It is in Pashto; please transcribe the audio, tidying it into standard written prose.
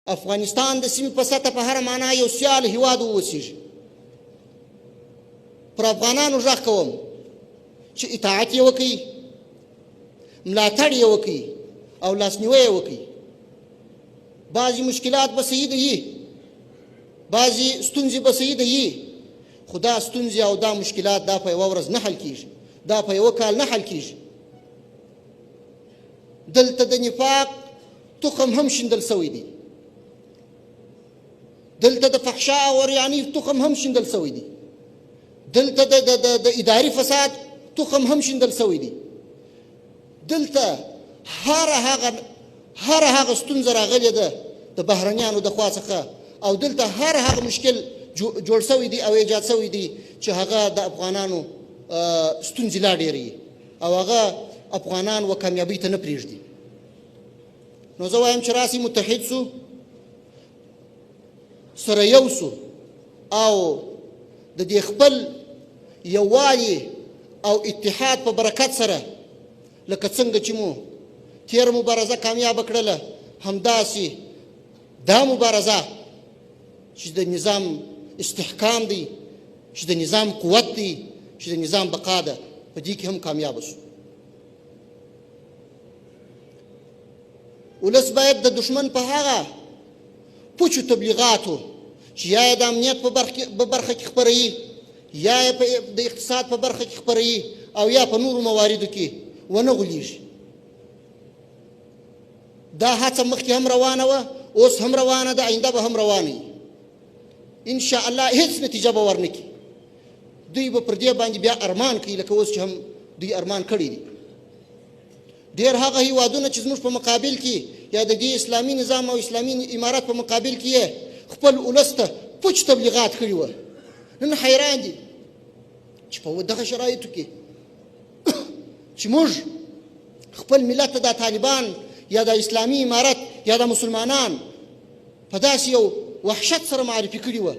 افغانستان د سیمې په سطح په هره معنا یو سیال هیواد واوسیږي. پر افغانانو غږ کوم چې اطاعت یې وکړي، ملاتړ یې وکړي او لاسنیوی یې وکړي. بعضې مشکلات به صحیح دي، بعضې ستونزې به صحیح دي، خو دا ستونزې او دا مشکلات دا په یوه ورځ نه حل کېږي، دا په یوه کال نه حل کېږي. دلته د نفاق تخم هم شیندل سوی دی، دلته د فحشا او ریاني تخم هم شیندل سوی دی، دلته د اداري فساد تخم هم شیندل سوی دی. دلته هر هغه ستونزه راغلې ده د بهرنیانو د خوا څخه، او دلته هر هغه مشکل جوړ سوی دی او ایجاد سوی دی چې هغه د افغانانو ستونزې لا ډېرې او هغه افغانان و کامیابۍ ته نه پرېږدي. نو زه وایم چې راسئ متحد سو، سره یو سو او د دې خپل یووالي او اتحاد په برکت سره لکه څنګه چې مو تېره مبارزه کامیابه کړله، همداسې دا مبارزه چې د نظام استحکام دی، چې د نظام قوت دی، چې د نظام بقا ده، په دې کې هم کامیابه شو. ولس باید د دشمن په هغه پوچو تبلیغاتو چې یا یې د امنیت په برخه کې خپروي، یا یې د اقتصاد په برخه کې خپروي، او یا په نورو مواردو کې ونه غولېږي. دا هڅه مخکې هم روانه وه، اوس هم روانه ده، آینده به هم روانه وي. انشاءالله هیڅ نتیجه به ورنه کړي. دوی به پر دې باندې بیا ارمان کوي لکه اوس چې هم دوی ارمان کړی دي. ډېر هغه هیوادونه چې زموږ په مقابل کې یا د دې اسلامي نظام او اسلامي امارت په مقابل کې یې خپل ولس ته پوچ تبلیغات کړي وه، نن حیران دي چې په دغه شرایطو کې چې موږ خپل ملت ته د طالبان یا د اسلامي امارت یا د مسلمانان په داسې یو وحشت سره معرفي کړي وه